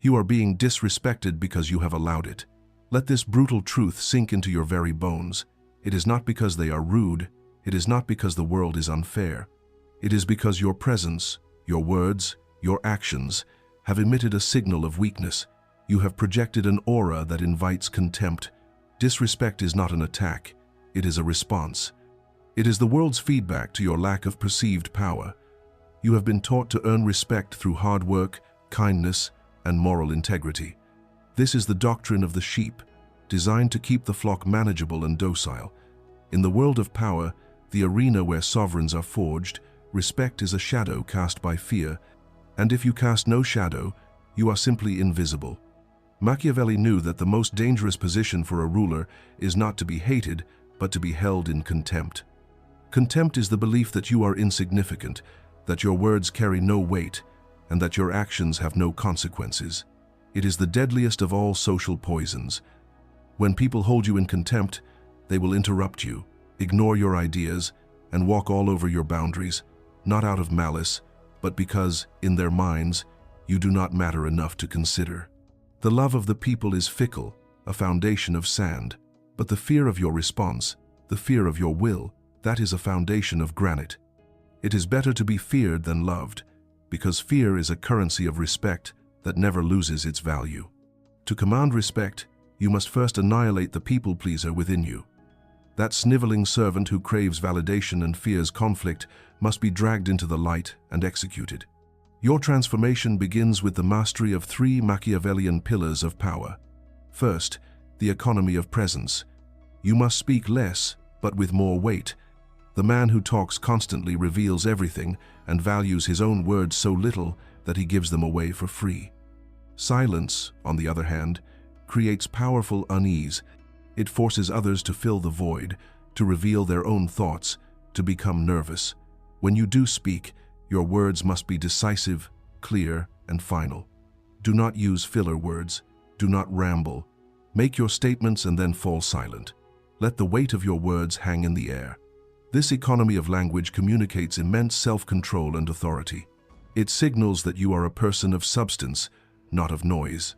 You are being disrespected because you have allowed it. Let this brutal truth sink into your very bones. It is not because they are rude. It is not because the world is unfair. It is because your presence, your words, your actions have emitted a signal of weakness. You have projected an aura that invites contempt. Disrespect is not an attack. It is a response. It is the world's feedback to your lack of perceived power. You have been taught to earn respect through hard work, kindness, and moral integrity. This is the doctrine of the sheep, designed to keep the flock manageable and docile. In the world of power, the arena where sovereigns are forged, respect is a shadow cast by fear, and if you cast no shadow, you are simply invisible. Machiavelli knew that the most dangerous position for a ruler is not to be hated, but to be held in contempt. Contempt is the belief that you are insignificant, that your words carry no weight, and that your actions have no consequences. It is the deadliest of all social poisons. When people hold you in contempt, they will interrupt you, ignore your ideas, and walk all over your boundaries, not out of malice, but because, in their minds, you do not matter enough to consider. The love of the people is fickle, a foundation of sand, but the fear of your response, the fear of your will, that is a foundation of granite. It is better to be feared than loved, because fear is a currency of respect that never loses its value. To command respect, you must first annihilate the people-pleaser within you. That sniveling servant who craves validation and fears conflict must be dragged into the light and executed. Your transformation begins with the mastery of 3 Machiavellian pillars of power. First, the economy of presence. You must speak less, but with more weight. The man who talks constantly reveals everything and values his own words so little that he gives them away for free. Silence, on the other hand, creates powerful unease. It forces others to fill the void, to reveal their own thoughts, to become nervous. When you do speak, your words must be decisive, clear, and final. Do not use filler words. Do not ramble. Make your statements and then fall silent. Let the weight of your words hang in the air. This economy of language communicates immense self-control and authority. It signals that you are a person of substance, not of noise.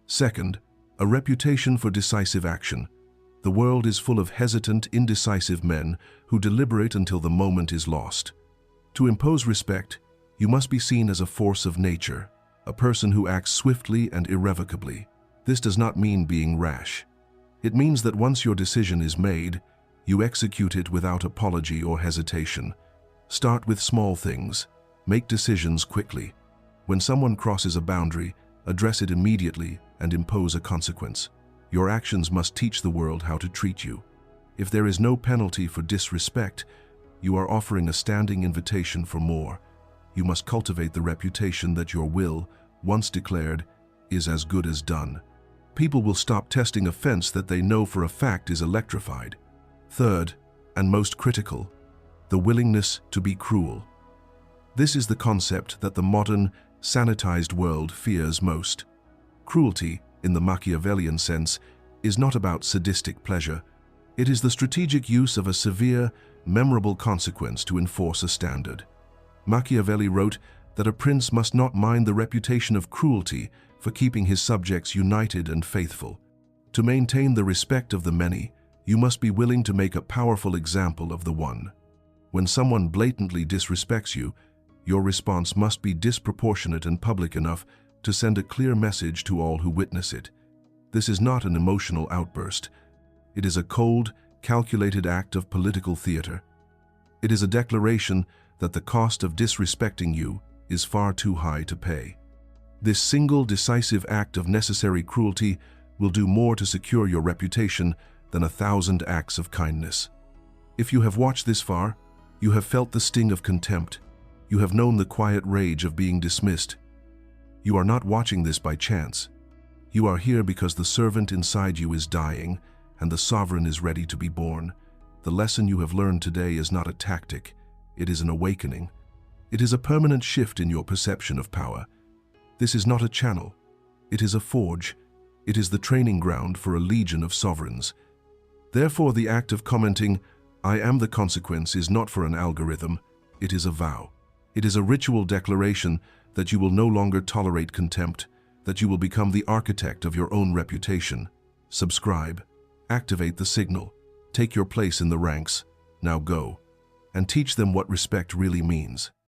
Second, a reputation for decisive action. The world is full of hesitant, indecisive men who deliberate until the moment is lost. To impose respect, you must be seen as a force of nature, a person who acts swiftly and irrevocably. This does not mean being rash. It means that once your decision is made, you execute it without apology or hesitation. Start with small things. Make decisions quickly. When someone crosses a boundary, address it immediately and impose a consequence. Your actions must teach the world how to treat you. If there is no penalty for disrespect, you are offering a standing invitation for more. You must cultivate the reputation that your will, once declared, is as good as done. People will stop testing a fence that they know for a fact is electrified. Third, and most critical, the willingness to be cruel. This is the concept that the modern, sanitized world fears most. Cruelty, in the Machiavellian sense, is not about sadistic pleasure. It is the strategic use of a severe, memorable consequence to enforce a standard. Machiavelli wrote that a prince must not mind the reputation of cruelty for keeping his subjects united and faithful. To maintain the respect of the many, you must be willing to make a powerful example of the one. When someone blatantly disrespects you, your response must be disproportionate and public enough to send a clear message to all who witness it. This is not an emotional outburst. It is a cold, calculated act of political theater. It is a declaration that the cost of disrespecting you is far too high to pay. This single, decisive act of necessary cruelty will do more to secure your reputation than 1,000 acts of kindness. If you have watched this far, you have felt the sting of contempt. You have known the quiet rage of being dismissed. You are not watching this by chance. You are here because the servant inside you is dying and the sovereign is ready to be born. The lesson you have learned today is not a tactic. It is an awakening. It is a permanent shift in your perception of power. This is not a channel. It is a forge. It is the training ground for a legion of sovereigns. Therefore, the act of commenting, "I am the consequence," is not for an algorithm. It is a vow. It is a ritual declaration that you will no longer tolerate contempt, that you will become the architect of your own reputation. Subscribe. Activate the signal. Take your place in the ranks. Now go. And teach them what respect really means.